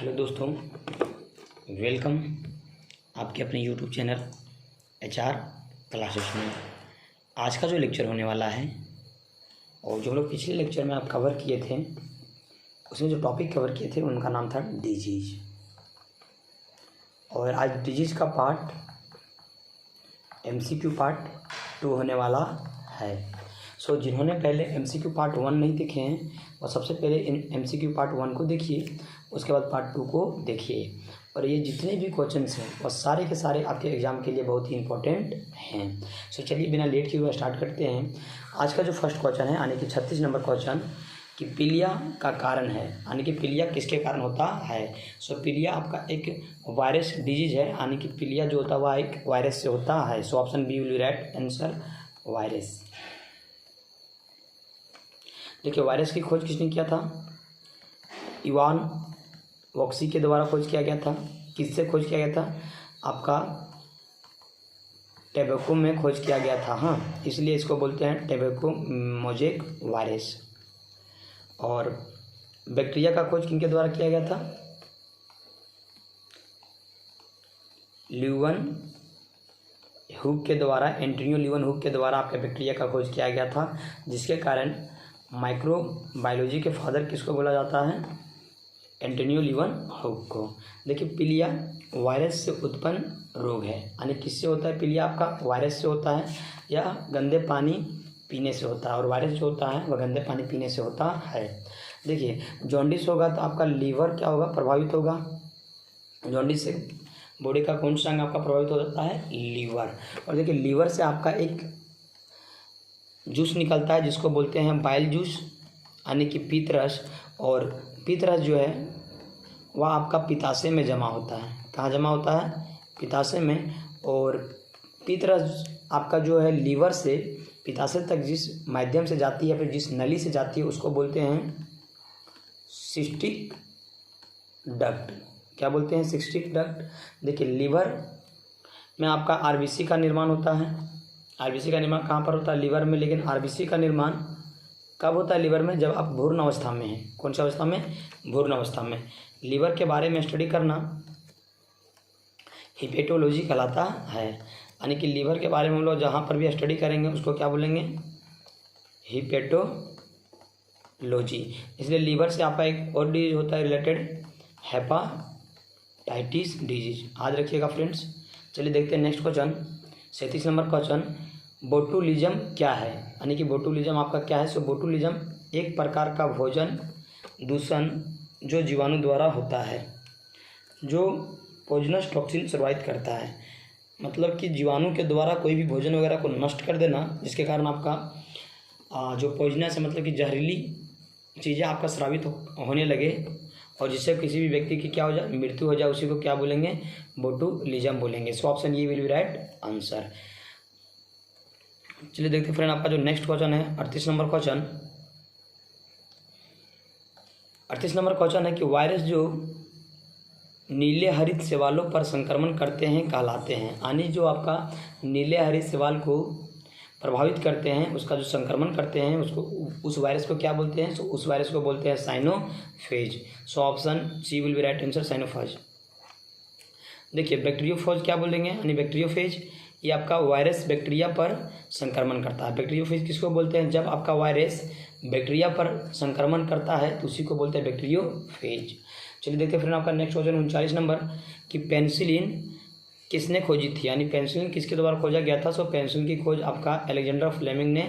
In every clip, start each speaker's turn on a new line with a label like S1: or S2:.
S1: Hello दोस्तों, welcome आपके अपने यूट्यूब चैनल HR क्लासेस में। आज का जो लेक्चर होने वाला है और जो हम लोग पिछले लेक्चर में आप कवर किए थे, उसमें जो टॉपिक कवर किए थे उनका नाम था डिजीज। और आज डिजीज का पार्ट MCQ पार्ट 2 होने वाला है। जिन्होंने पहले MCQ पार्ट 1 नहीं देखे हैं और सबसे पहले MCQ पार्ट 1 को देखिए, उसके बाद पार्ट 2 को देखिए। और ये जितने भी क्वेश्चंस हैं वो सारे के सारे आपके एग्ज़ाम के लिए बहुत ही इंपॉर्टेंट हैं। चलिए बिना लेट किए हुए स्टार्ट करते हैं। आज का जो फर्स्ट क्वेश्चन है, यानी कि 36 नंबर क्वेश्चन, कि पीलिया का कारण है, यानी कि पीलिया किसके कारण होता है। पीलिया आपका एक वायरस डिजीज है, यानी कि पीलिया जो होता है वह एक वायरस से होता है। Option B will right answer, virus. देखिए, वायरस की खोज किसने किया था? इवान वॉक्सी के द्वारा खोज किया गया था। किससे खोज किया गया था? आपका टोबैको में खोज किया गया था। हाँ, इसलिए इसको बोलते हैं टोबैको मोज़ेक वायरस। और बैक्टीरिया का खोज किनके द्वारा किया गया था? ल्यूवन हुक के द्वारा, एंटोनियो ल्यूवन हुक के द्वारा आपके बैक्टीरिया का खोज किया गया था, जिसके कारण माइक्रोबायोलॉजी के फादर किसको बोला जाता है? एंटोनियो ल्यूवन हुक को। देखिए, पीलिया वायरस से उत्पन्न रोग है, यानी किससे होता है? पीलिया आपका वायरस से होता है या गंदे पानी पीने से होता है। और वायरस जो होता है वह गंदे पानी पीने से होता है। देखिए, जॉन्डिस होगा तो आपका लीवर क्या होगा? प्रभावित होगा। जॉन्डिस से बॉडी का कौन सा अंग आपका प्रभावित हो जाता है? लीवर। और देखिए, लीवर से आपका एक जूस निकलता है जिसको बोलते हैं बाइल जूस, यानी कि पीतरस। और पीतरस जो है वह आपका पित्ताशय में जमा होता है। कहाँ जमा होता है? पित्ताशय में। और पीतरस आपका जो है लीवर से पित्ताशय तक जिस माध्यम से जाती है, फिर जिस नली से जाती है, उसको बोलते हैं सिस्टिक डक्ट। क्या बोलते हैं? Cystic duct. देखिए, लीवर में आपका RBC का निर्माण होता है। RBC का निर्माण कहाँ पर होता है? लीवर में। लेकिन RBC का निर्माण कब होता है लीवर में? जब आप भ्रूण अवस्था में हैं। कौन सी अवस्था में? भ्रूण अवस्था में। लीवर के बारे में स्टडी करना हिपेटोलॉजी कहलाता है, यानी कि लीवर के बारे में हम लोग जहाँ पर भी स्टडी करेंगे उसको क्या बोलेंगे? हिपेटोलॉजी। इसलिए लीवर से आपका एक और डिजीज होता है रिलेटेड, हेपाटाइटिस डिजीज। याद रखिएगा फ्रेंड्स। चलिए देखते हैं next question, 37 number question. Botulism क्या है? यानी कि बोटुलिज्म आपका क्या है? बोटुलिज्म एक प्रकार का भोजन दूषण जो जीवाणु द्वारा होता है, जो पॉइजनस टॉक्सिन सर्वाइव करता है। मतलब कि जीवाणु के द्वारा कोई भी भोजन वगैरह को नष्ट कर देना, जिसके कारण आपका जो पॉइजनस है, मतलब कि जहरीली चीज़ें आपका स्रावित होने लगे और जिससे किसी भी व्यक्ति की क्या हो जाए? मृत्यु हो जाए, उसी को क्या बोलेंगे? बोटुलिज्म बोलेंगे। Option A will be right answer. चलिए देखते हैं फ्रेंड, आपका जो नेक्स्ट क्वेश्चन है 38 नंबर क्वेश्चन। 38 नंबर क्वेश्चन है कि वायरस जो नीले हरित शैवालों पर संक्रमण करते हैं कहलाते हैं। यानी जो आपका नीले हरित शैवाल को प्रभावित करते हैं, उसका जो संक्रमण करते हैं, उसको, उस वायरस को क्या बोलते हैं? उस वायरस को बोलते हैं cyanophage. Option C will be right answer, cyanophage. देखिए, बैक्टीरियोफेज क्या बोलेंगे? यानी बैक्टीरियोफेज ये आपका वायरस बैक्टीरिया पर संक्रमण करता है। बैक्टीरियोफेज किसको बोलते हैं? जब आपका वायरस बैक्टीरिया पर संक्रमण करता है तो उसी को बोलते हैं बैक्टीरियोफेज। चलिए देखते हैं फ्रेंड, आपका नेक्स्ट क्वेश्चन 39 नंबर, कि पेनिसिलिन किसने खोजी थी? यानी पेनिसिलिन किसके द्वारा खोजा गया था? पेनिसिलिन की खोज आपका अलेक्जेंडर फ्लेमिंग ने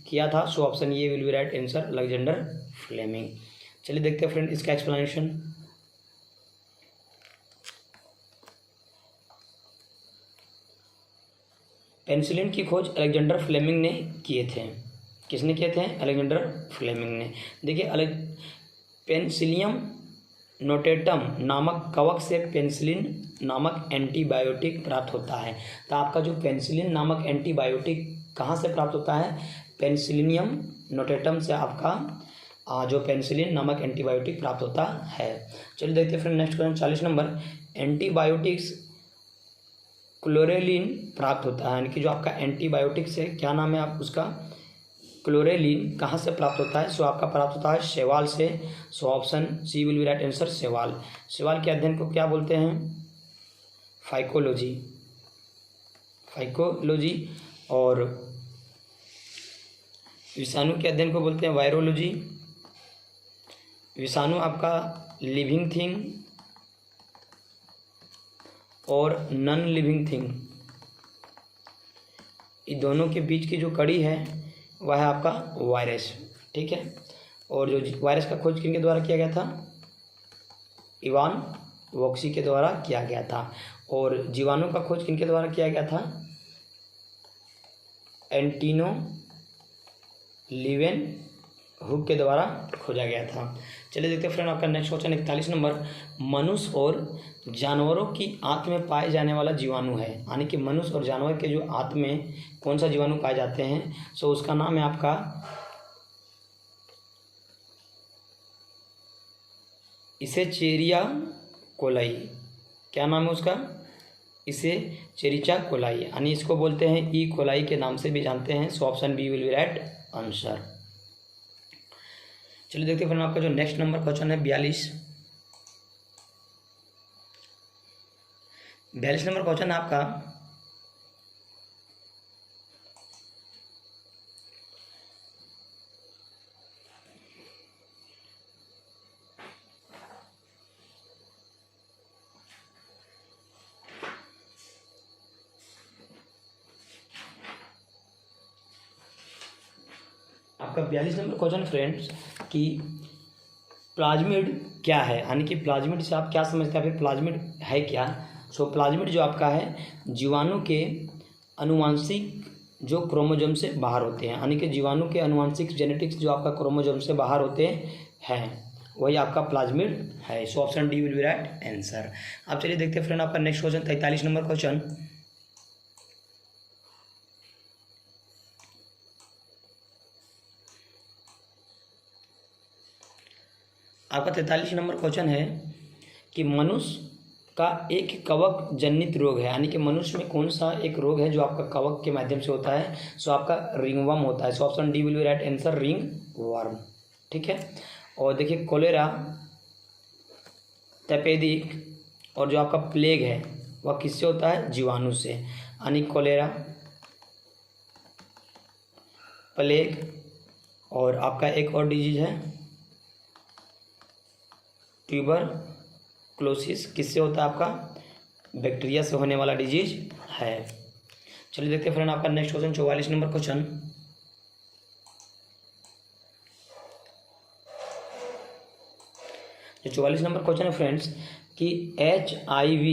S1: किया था। Option A will be right answer, Alexander Fleming. चलिए देखते हैं फ्रेंड इसका एक्सप्लेनेशन। पेनिसिलिन की खोज अलेक्जेंडर फ्लेमिंग ने किए थे। किसने किए थे? अलेक्जेंडर फ्लेमिंग ने। देखिए, पेनिसिलियम नोटेटम नामक कवक से पेनिसिलिन नामक एंटीबायोटिक प्राप्त होता है। तो आपका जो पेनिसिलिन नामक एंटीबायोटिक कहाँ से प्राप्त होता है? पेनिसिलियम नोटेटम से आपका जो पेनिसिलिन नामक एंटीबायोटिक प्राप्त होता है। चलिए देखते हैं friend next question 40 number, antibiotics chlorellin प्राप्त होता है। यानी कि जो आपका एंटीबायोटिक से क्या नाम है आप उसका? क्लोरेलिन कहाँ से प्राप्त होता है? सो आपका प्राप्त होता है शैवाल से। So option C will be right answer, शैवाल। शैवाल के अध्ययन को क्या बोलते हैं? फाइकोलॉजी। फाइकोलॉजी। और विषाणु के अध्ययन को बोलते हैं वायरोलॉजी। विषाणु आपका लिविंग थिंग और नॉन लिविंग थिंग, इन दोनों के बीच की जो कड़ी है वह है आपका वायरस। ठीक है। और जो वायरस का खोज किनके द्वारा किया गया था? इवान वॉक्सी के द्वारा किया गया था। और जीवाणु का खोज किनके द्वारा किया गया था? एंटिनो लीवेनहुक के द्वारा खोजा गया था। चलिए देखते हैं फ्रेंड आपका नेक्स्ट क्वेश्चन 41 नंबर। मनुष्य और जानवरों की आंत में पाए जाने वाला जीवाणु है, यानी कि मनुष्य और जानवर के जो आंत में कौन सा जीवाणु पाए जाते हैं? सो उसका नाम है आपका इसेचेरिया कोलाई। क्या नाम है उसका? इसेचेरिया कोलाई, यानी इसको बोलते हैं ई कोलाई के नाम से भी जानते हैं। So option B will be right answer. चलिए देखते हैं फ्रेंड आपका जो नेक्स्ट नंबर क्वेश्चन है 42 नंबर क्वेश्चन है आपका। आपका 42 नंबर क्वेश्चन फ्रेंड्स कि प्लाज्मिड क्या है, यानी कि प्लाज्मिड से आप क्या समझते हैं, फिर प्लाज्मिड है क्या? सो प्लाज्मिड जो आपका है जीवाणु के अनुवांशिक जो क्रोमोजोम से बाहर होते हैं, यानी कि जीवाणु के अनुवांशिक जेनेटिक्स जो आपका क्रोमोजोम से बाहर होते हैं वही आपका प्लाज्मिड है। सो option d will be right answer. आप चलिए देखते हैं फ्रेंड आपका नेक्स्ट क्वेश्चन 43 नंबर क्वेश्चन। आपका 43 नंबर क्वेश्चन है कि मनुष्य का एक कवक जनित रोग है, यानी कि मनुष्य में कौन सा एक रोग है जो आपका कवक के माध्यम से होता है? सो आपका रिंगवर्म होता है। सो option d will be right answer, ring worm. ठीक है। और देखिए कोलेरा, तपेदिक और जो आपका प्लेग है वह किससे होता है? जीवाणु से, यानी कोलेरा, प्लेग और आपका एक और डिजीज है ट्यूबरक्लोसिस, किससे होता है? आपका बैक्टीरिया से होने वाला डिजीज है। चलिए देखते हैं फ्रेंड आपका नेक्स्ट क्वेश्चन 44 नंबर क्वेश्चन। जो 44 नंबर क्वेश्चन है फ्रेंड्स कि HIV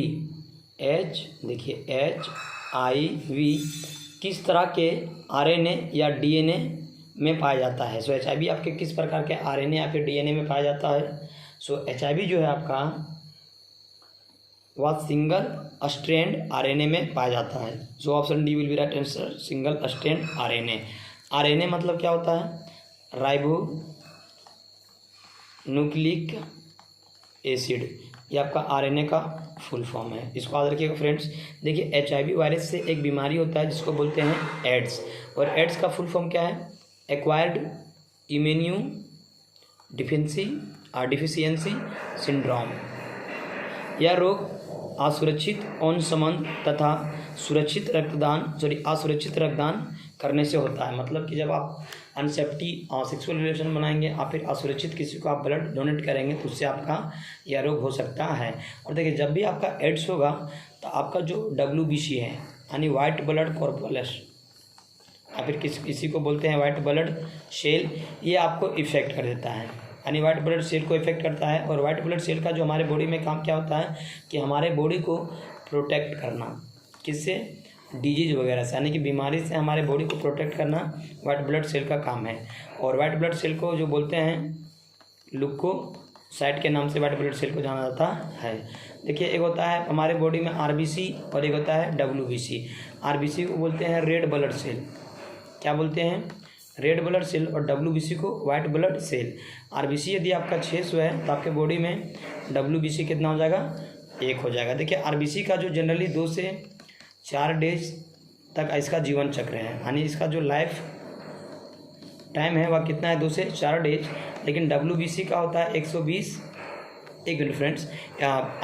S1: किस तरह के RNA या DNA में पाया जाता है? सो HIV आपके किस प्रकार के RNA या फिर DNA में पाया जाता है? सो HIV जो है आपका वह सिंगल स्ट्रैंड RNA में पाया जाता है। सो option d will be right answer, single strand RNA। RNA मतलब क्या होता है? राइबो न्यूक्लिक एसिड, ये आपका RNA का फुल फॉर्म है। इसको याद रखिएगा फ्रेंड्स। देखिए HIV वायरस से एक बीमारी होता है जिसको बोलते हैं एड्स, और एड्स का फुल फॉर्म क्या है? Acquired immuno deficiency syndrome. यह रोग असुरक्षित यौन संबंध तथा असुरक्षित रक्तदान करने से होता है। मतलब कि जब आप अनसेफ्टी सेक्सुअल रिलेशन बनाएंगे या फिर असुरक्षित किसी को आप ब्लड डोनेट करेंगे तो उससे आपका यह रोग हो सकता है। और देखिए जब भी आपका एड्स होगा तो आपका जो WBC है यानी वाइट ब्लड कॉर्पस या फिर किसी को बोलते हैं वाइट ब्लड सेल, ये आपको इफेक्ट कर देता है, यानी वाइट ब्लड सेल को इफेक्ट करता है। और वाइट ब्लड सेल का जो हमारे बॉडी में काम क्या होता है कि हमारे बॉडी को प्रोटेक्ट करना, किससे? डिजीज वगैरह से, यानी कि बीमारी से हमारे बॉडी को प्रोटेक्ट करना वाइट ब्लड सेल का काम है। और वाइट ब्लड सेल को जो बोलते हैं लुकोसाइट के नाम से वाइट ब्लड सेल को जाना जाता है। देखिए एक होता है हमारे बॉडी में RBC और एक होता है WBC। RBC को बोलते हैं रेड ब्लड सेल, क्या बोलते हैं? Red blood cell. और WBC को वाइट ब्लड सेल। RBC यदि आपका 600 है तो आपके बॉडी में WBC कितना हो जाएगा? 1 हो जाएगा। देखिए RBC का जो जनरली 2 से 4 डेज तक इसका जीवन चक्र है, यानी इसका जो लाइफ टाइम है वह कितना है, 2 से 4 डेज। लेकिन WBC का होता है 120, एक मिनट फ्रेंड्स,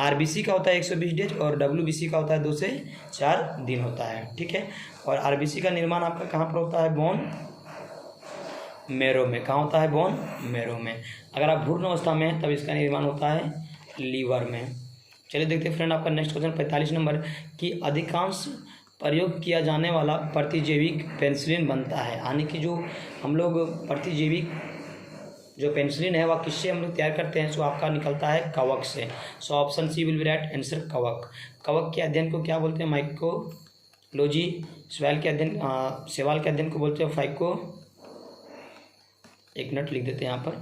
S1: RBC का होता है 120 डेज और WBC का होता है 2 से 4 दिन होता है, ठीक है। और RBC का निर्माण आपका कहाँ पर होता है, बोन मैरो में। कहाँ होता है, बोन मैरो में। अगर आप भ्रूण अवस्था में हैं तब इसका निर्माण होता है लीवर में। चलिए देखते हैं फ्रेंड आपका नेक्स्ट क्वेश्चन 45 नंबर कि अधिकांश प्रयोग किया जाने वाला प्रतिजैविक पेनिसिलिन बनता है, यानी कि जो हम लोग प्रतिजैविक जो पेनिसिलिन है वह किससे हम लोग तैयार करते हैं, सो आपका निकलता है कवक से। So option C will be right answer, कवक। कवक के अध्ययन को क्या बोलते हैं, माइकोलॉजी। शैवाल के अध्ययन को बोलते हैं फाइको, एक मिनट लिख देते हैं यहाँ पर,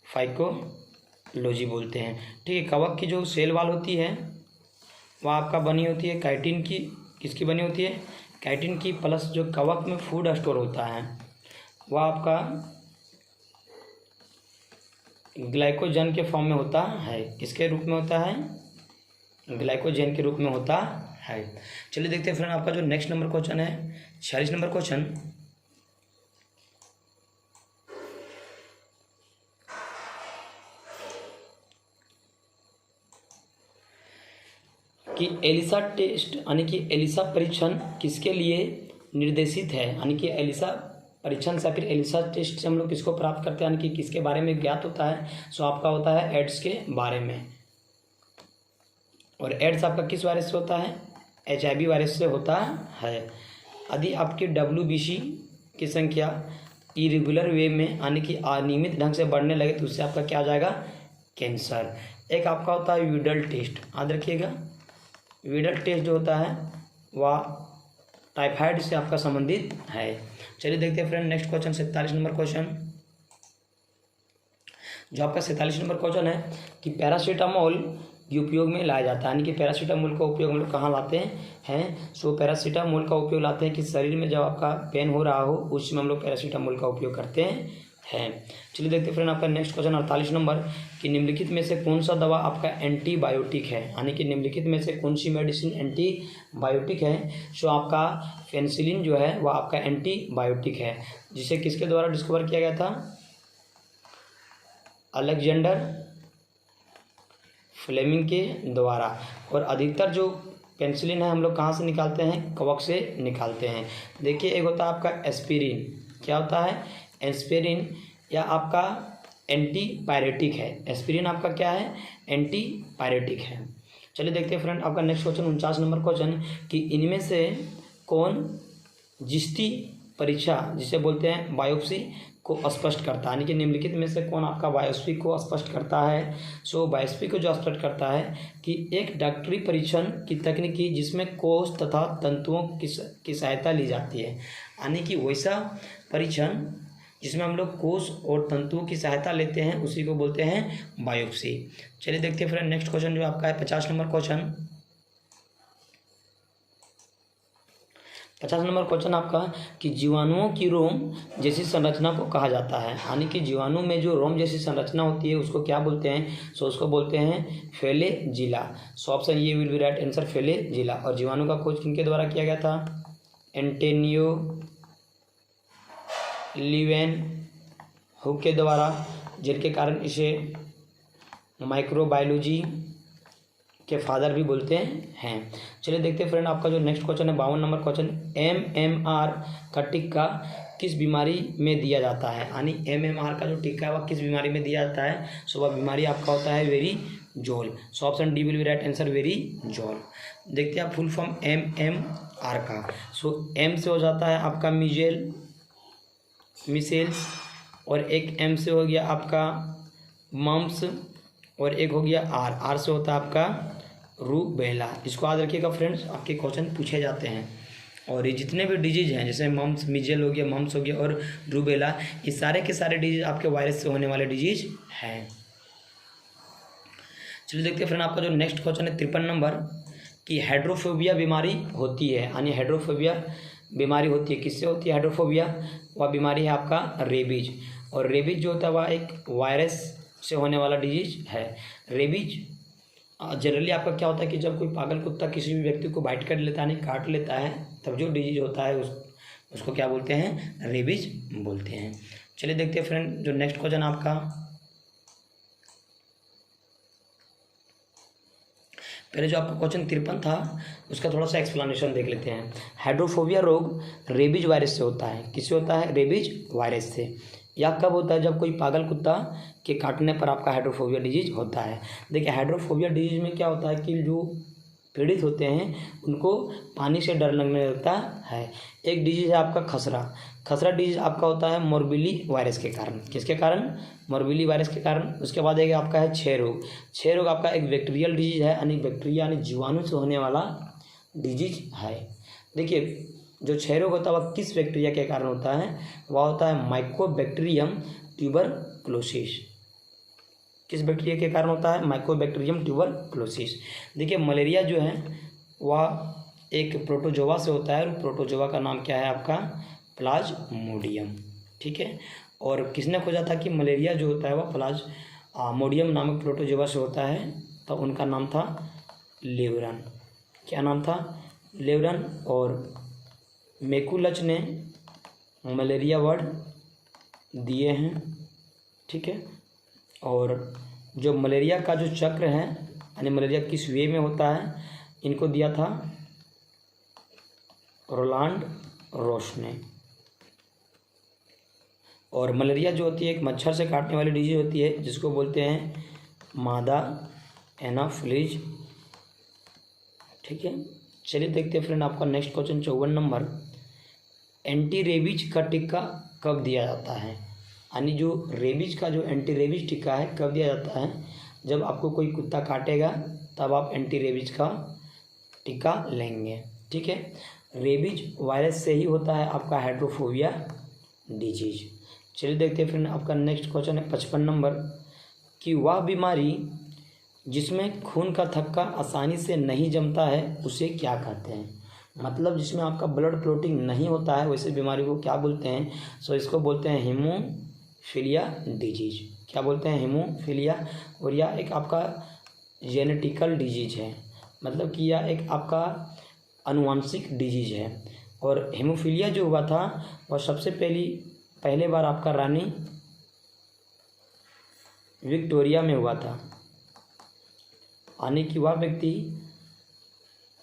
S1: फाइकोलॉजी बोलते हैं, ठीक है। कवक की जो सेल वाल होती है वह आपका बनी होती है काइटिन की, किसकी बनी होती है, काइटिन की, प्लस जो कवक में फूड स्टोर होता है वह आपका ग्लाइकोजन के फॉर्म में होता है। किसके रूप में होता है, ग्लाइकोजन के रूप में होता है। चलिए देखते हैं फ्रेंड आपका जो नेक्स्ट नंबर क्वेश्चन है 46 नंबर क्वेश्चन कि एलिसा टेस्ट यानी कि एलिसा परीक्षण किसके लिए निर्देशित है, यानी कि एलिसा परीक्षण से फिर एलिसा टेस्ट से हम लोग किसको प्राप्त करते हैं, यानी कि किसके बारे में ज्ञात होता है, सो आपका होता है एड्स के बारे में। और एड्स आपका किस वायरस से होता है, HIV वायरस से होता है। यदि आपकी WBC की संख्या इरेगुलर वे में यानी कि अनियमित ढंग से बढ़ने लगे तो उससे आपका क्या आ जाएगा, कैंसर। एक आपका होता है वीडल टेस्ट, याद रखिएगा, वीडल टेस्ट जो होता है वह टाइफाइड से आपका संबंधित है। चलिए देखते हैं friend next question 47 number question, जो आपका 47 नंबर क्वेश्चन है कि पैरासीटामोल के उपयोग में लाया जाता है, यानी कि पैरासीटामोल का उपयोग हम लोग कहाँ लाते हैं, सो पैरासीटामोल का उपयोग लाते हैं कि शरीर में जब आपका पेन हो रहा हो उस समय हम लोग पैरासीटामोल का उपयोग करते हैं। चलिए देखते हैं फ्रेंड आपका नेक्स्ट क्वेश्चन 48 नंबर कि निम्नलिखित में से कौन सा दवा आपका एंटीबायोटिक है, यानी कि निम्नलिखित में से कौन सी मेडिसिन एंटीबायोटिक है, सो आपका पेनिसिलिन जो है वह आपका एंटीबायोटिक है, जिसे किसके द्वारा डिस्कवर किया गया था, अलेक्जेंडर फ्लेमिंग के द्वारा। और अधिकतर जो पेनिसिलिन है हम लोग कहाँ से निकालते हैं, कवक से निकालते हैं। देखिए एक होता है आपका एस्पिरिन, क्या होता है, एस्पिरिन या आपका एंटीपायरेटिक है। एस्पिरिन आपका क्या है, एंटीपायरेटिक है। चलिए देखते हैं फ्रेंड आपका नेक्स्ट क्वेश्चन 49 नंबर क्वेश्चन कि इनमें से कौन जिस्ती परीक्षा जिसे बोलते हैं बायोप्सी को स्पष्ट करता है, यानी कि निम्नलिखित में से कौन आपका बायोप्सी को स्पष्ट करता है, सो बायोप्सी को जो स्पष्ट करता है कि एक डॉक्टरी परीक्षण की तकनीकी जिसमें कोष तथा तंतुओं की सहायता ली जाती है, यानी कि वैसा परीक्षण जिसमें हम लोग कोष और तंतुओं की सहायता लेते हैं उसी को बोलते हैं बायोप्सी। चलिए देखते हैं फ्रेंड नेक्स्ट क्वेश्चन जो आपका है 50 नंबर क्वेश्चन। 50 नंबर क्वेश्चन आपका कि जीवाणुओं की रोम जैसी संरचना को कहा जाता है, यानी कि जीवाणु में जो रोम जैसी संरचना होती है उसको क्या बोलते हैं, सो उसको बोलते हैं flagella. So option A will be right answer, flagella. और जीवाणु का खोज किनके द्वारा किया गया था, एंटोनियो लीवेनहुक के द्वारा, जिनके कारण इसे माइक्रोबायोलॉजी के फादर भी बोलते हैं। चलिए देखते हैं फ्रेंड आपका जो नेक्स्ट क्वेश्चन है 52 नंबर क्वेश्चन, MMR का टीका किस बीमारी में दिया जाता है, यानी MMR का जो टीका है वह किस बीमारी में दिया जाता है, सो वह बीमारी आपका होता है वेरिजोल। So option d will be right answer, वेरिजोल। देखते हैं आप फुल फॉर्म MMR का, सो M से हो जाता है आपका मिसेल्स, और एक M से हो गया आपका मम्स, और एक हो गया R से होता है आपका रूबेला। इसको याद रखिएगा फ्रेंड्स, आपके क्वेश्चन पूछे जाते हैं। और ये जितने भी डिजीज हैं जैसे मम्स, मिजेल हो गया, मम्स हो गया और रूबेला, ये सारे के सारे डिजीज आपके वायरस से होने वाले डिजीज हैं। चलिए देखते हैं फ्रेंड आपका जो नेक्स्ट क्वेश्चन है 53 नंबर कि हाइड्रोफोबिया बीमारी होती है, यानी हाइड्रोफोबिया बीमारी होती है, किससे होती है हाइड्रोफोबिया, वह बीमारी है आपका रेबीज। और रेबीज जो होता है वह एक वायरस से होने वाला डिजीज है। रेबीज जनरली आपका क्या होता है कि जब कोई पागल कुत्ता किसी भी व्यक्ति को बाइट कर लेता है, यानी काट लेता है, तब जो डिजीज होता है उसको क्या बोलते हैं, रेबीज बोलते हैं। चलिए देखते हैं फ्रेंड जो नेक्स्ट क्वेश्चन आपका, पहले जो आपका क्वेश्चन 53 था उसका थोड़ा सा एक्सप्लेनेशन देख लेते हैं। हाइड्रोफोबिया रोग रेबीज वायरस से होता है। किससे होता है, रेबीज वायरस से। यह कब होता है, जब कोई पागल कुत्ता के काटने पर आपका हाइड्रोफोबिया डिजीज होता है। देखिए हाइड्रोफोबिया डिजीज में क्या होता है कि जो पीड़ित होते हैं उनको पानी से डर लगने लगता है। एक डिजीज है आपका खसरा। खसरा डिजीज आपका होता है मोरबिली वायरस के कारण। किसके कारण, मोरबिली वायरस के कारण। उसके बाद एक आपका है क्षय रोग। क्षय रोग आपका एक बैक्टीरियल डिजीज है, यानी बैक्टीरिया यानी जीवाणु से होने वाला डिजीज है। देखिए जो क्षय रोग होता है वह किस बैक्टीरिया के कारण होता है, वह होता है माइकोबैक्टीरियम ट्यूबरक्लोसिस। किस बैक्टीरिया के कारण होता है, माइकोबैक्टीरियम ट्यूबरक्लोसिस। देखिए मलेरिया जो है वह एक प्रोटोजोआ से होता है, और प्रोटोजोआ का नाम क्या है आपका, प्लाज्मोडियम। ठीक है, और किसने खोजा था कि मलेरिया जो होता है वह प्लाज्मोडियम नामक प्रोटोजोआ से होता है, तो उनका नाम था लेवरन। क्या नाम था, लेवरन। और मैकुलच ने मलेरिया वर्ड दिए हैं। ठीक है, और जो मलेरिया का जो चक्र है यानी मलेरिया किस वे में होता है, इनको दिया था रोलांड रोश ने। और मलेरिया जो होती है एक मच्छर से काटने वाली डिजीज होती है, जिसको बोलते हैं मादा एनाफिलीज। ठीक है, चलिए देखते हैं फ्रेंड आपका next question 54 number. Anti rabies का टीका कब दिया जाता है, यानी जो रेबीज का जो एंटी रेबीज टीका है कब दिया जाता है, जब आपको कोई कुत्ता काटेगा तब आप एंटी रेबीज का टीका लेंगे। ठीक है, रेबीज वायरस से ही होता है आपका हाइड्रोफोबिया डिजीज। चलिए देखते हैं फ्रेंड आपका नेक्स्ट क्वेश्चन है 55 नंबर, कि वह बीमारी जिसमें खून का थक्का आसानी से नहीं जमता है उसे क्या कहते हैं। मतलब जिसमें आपका ब्लड क्लॉटिंग नहीं होता है वैसे बीमारी को क्या बोलते हैं, सो इसको बोलते हैं हीमोफीलिया डिजीज। क्या बोलते हैं, हीमोफीलिया। और यह एक आपका जेनेटिकल डिजीज है, मतलब कि यह एक आपका आनुवंशिक डिजीज है। और हीमोफीलिया जो हुआ था वह सबसे पहले बार आपका रानी विक्टोरिया में हुआ था, यानी कि वह व्यक्ति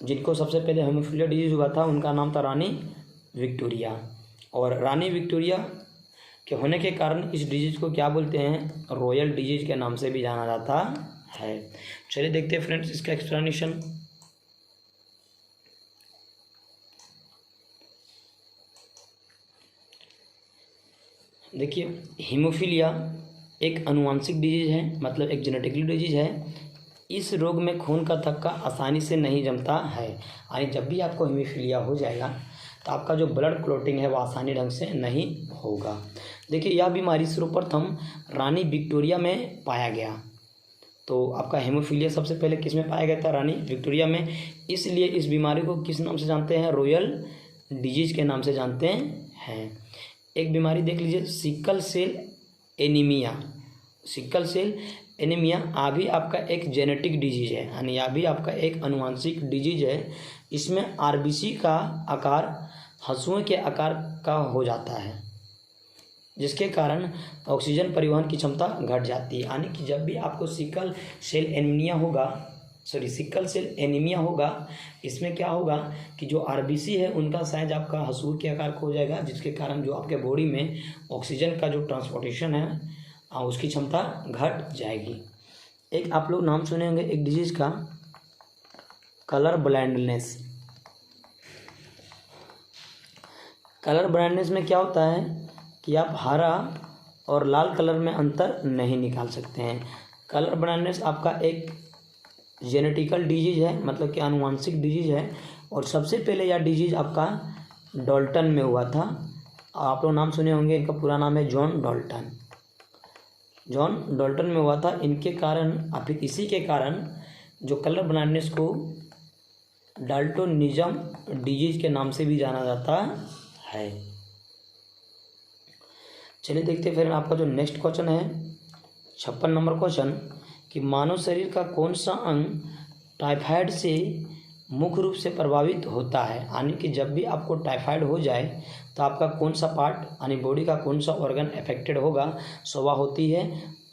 S1: जिनको सबसे पहले हीमोफीलिया डिजीज हुआ था उनका नाम था रानी विक्टोरिया। और रानी विक्टोरिया के होने के कारण इस डिजीज को क्या बोलते हैं, रॉयल डिजीज के नाम से भी जाना जाता है। चलिए देखते हैं फ्रेंड्स इसका एक्सप्लेनेशन। देखिए हीमोफीलिया एक आनुवंशिक डिजीज है, मतलब एक जेनेटिकली डिजीज है। इस रोग में खून का थक्का आसानी से नहीं जमता है, यानी जब भी आपको हीमोफीलिया हो जाएगा तो आपका जो ब्लड क्लॉटिंग है वो आसानी ढंग से नहीं होगा। देखिए यह बीमारी सर्वप्रथम रानी विक्टोरिया में पाया गया। तो आपका हीमोफीलिया सबसे पहले किस में पाया गया था, रानी विक्टोरिया में। इसलिए इस बीमारी को किस नाम से जानते हैं, रॉयल डिजीज के नाम से जानते हैं। एक बीमारी देख लीजिए, sickle cell anaemia. Sickle cell anaemia अभी आपका एक जेनेटिक डिजीज है, यानी यह भी आपका एक आनुवंशिक डिजीज है। इसमें आरबीसी का आकार हंसुओं के आकार का हो जाता है, जिसके कारण ऑक्सीजन परिवहन की क्षमता घट जाती है। यानी कि जब भी आपको सिकल सेल एनीमिया होगा, इसमें क्या होगा कि जो आरबीसी है उनका साइज आपका हंसुओं के आकार का हो जाएगा, जिसके कारण जो आपके बॉडी में ऑक्सीजन का जो ट्रांसपोर्टेशन है उसकी क्षमता घट जाएगी। एक आप लोग नाम सुने होंगे एक डिजीज का, कलर ब्लाइंडनेस। कलर ब्लाइंडनेस में क्या होता है कि आप हरा और लाल कलर में अंतर नहीं निकाल सकते हैं। कलर ब्लाइंडनेस आपका एक जेनेटिकल डिजीज है, मतलब कि आनुवंशिक डिजीज है। और सबसे पहले यह डिजीज आपका डाल्टन में हुआ था। आप लोग नाम सुने होंगे, इनका पूरा नाम है जॉन डाल्टन। जॉन डाल्टन में हुआ था। इनके कारण फिर इसी के कारण जो कलर ब्लाइंडनेस को डाल्टोनिज्म डिजीज के नाम से भी जाना जाता है। चलिए देखते हैं फिर आपका जो नेक्स्ट क्वेश्चन है 56 नंबर क्वेश्चन, कि मानव शरीर का कौन सा अंग टाइफाइड से मुख्य रूप से प्रभावित होता है। यानी कि जब भी आपको टाइफाइड हो जाए तो आपका कौन सा पार्ट यानी बॉडी का कौन सा ऑर्गन अफेक्टेड होगा, सो वह होती है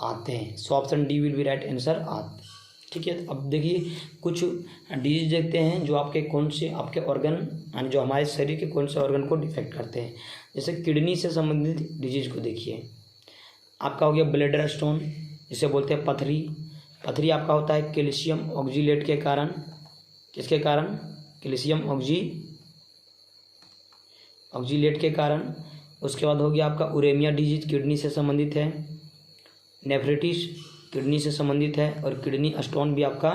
S1: आंतें। So option d will be right answer, आंत। ठीक है, अब देखिए कुछ डिजीज देखते हैं जो आपके कौन से आपके ऑर्गन यानी जो हमारे शरीर के कौन से ऑर्गन को डिफेक्ट करते हैं। जैसे किडनी से संबंधित डिजीज को देखिए, आपका हो गया ब्लैडर स्टोन, जिसे बोलते हैं पथरी। पथरी आपका होता है कैल्शियम ऑक्जीलेट के कारण, किसके कारण, कैल्शियम ऑक्जीलेट के कारण। उसके बाद हो गया आपका उरेमिया डिजीज, किडनी से संबंधित है। नेफ्रिटिस किडनी से संबंधित है, और किडनी स्टोन भी आपका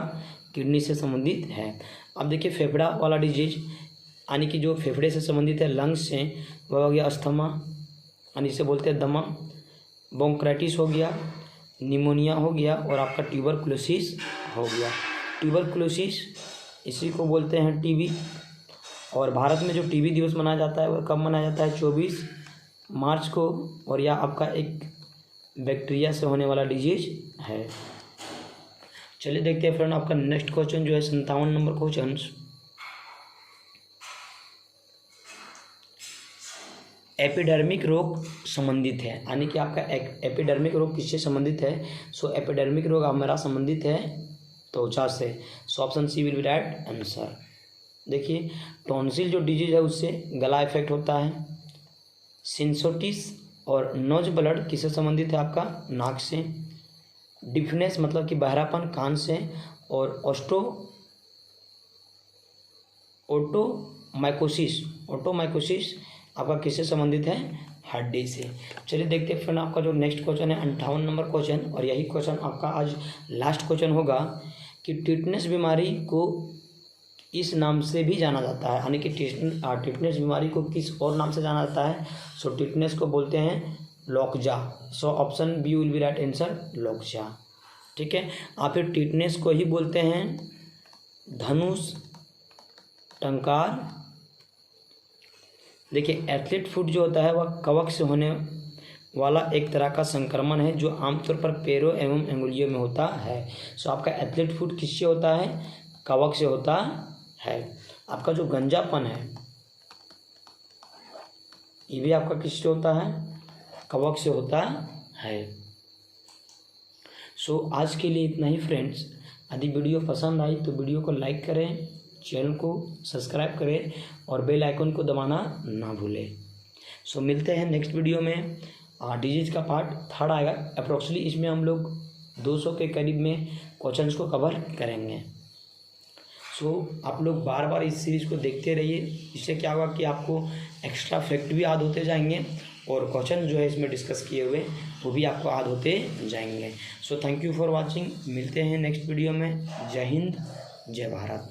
S1: किडनी से संबंधित है। अब देखिए फेफड़ा वाला डिजीज यानी कि जो फेफड़े से संबंधित है, लंग्स से, वह हो गया अस्थमा यानी जिसे बोलते हैं दमा। ब्रोंकाइटिस हो गया, निमोनिया हो गया, और आपका ट्यूबरकुलोसिस हो गया। ट्यूबरकुलोसिस इसी को बोलते हैं टीबी। और भारत में जो टीबी दिवस मनाया जाता है वह कब मनाया जाता है, 24 मार्च को, और यह आपका एक बैक्टीरिया से होने वाला डिजीज है। चलिए देखते हैं फ्रेंड आपका नेक्स्ट क्वेश्चन जो है 57 नंबर क्वेश्चन। एपिडर्मिक रोग संबंधित है, यानी कि आपका एपिडर्मिक रोग किससे संबंधित है। सो एपिडर्मिक रोग हमारा संबंधित है त्वचा से। So option C will be right answer. देखिए टॉन्सिल जो डिजीज है उससे गला इफेक्ट होता है। सिंसोटिस और नोज ब्लड किससे संबंधित है, आपका नाक से। डिफनेस मतलब कि बहरापन कान से। और ओटोमाइकोसिस आपका किससे संबंधित है, हड्डी से। चलिए देखते हैं फ्रेंड आपका जो नेक्स्ट क्वेश्चन है 58 नंबर क्वेश्चन, और यही क्वेश्चन आपका आज लास्ट क्वेश्चन होगा कि टिटनेस बीमारी को इस नाम से भी जाना जाता है, यानी कि टिटनेस बीमारी को किस और नाम से जाना जाता है। सो टिटनेस को बोलते हैं lockjaw. So option B will be right answer, lockjaw. ठीक है, आप फिर टिटनेस को ही बोलते हैं धनुष टंकार। देखिए एथलीट फुट जो होता है वह कवक से होने वाला एक तरह का संक्रमण है जो आमतौर पर पैरों एवं अंगुलियों में होता है। सो आपका एथलीट फुट किससे होता है, कवक से होता है। आपका जो गंजापन है ये भी आपका किससे होता है, कवक से होता है। सो आज के लिए इतना ही फ्रेंड्स। यदि वीडियो पसंद आई तो वीडियो को लाइक करें, चैनल को सब्सक्राइब करें और बेल आइकन को दबाना ना भूलें। सो मिलते हैं नेक्स्ट वीडियो में। डिजीज का पार्ट 3 आएगा अप्रोक्सीमेटली, इसमें हम लोग 200 के करीब में क्वेश्चंस को कवर करेंगे। सो आप लोग बार बार इस सीरीज़ को देखते रहिए, इससे क्या होगा कि आपको एक्स्ट्रा फैक्ट भी याद होते जाएंगे और क्वेश्चन जो है इसमें डिस्कस किए हुए वो भी आपको याद होते जाएंगे। So thank you for watching. मिलते हैं नेक्स्ट वीडियो में। जय हिंद, जय भारत।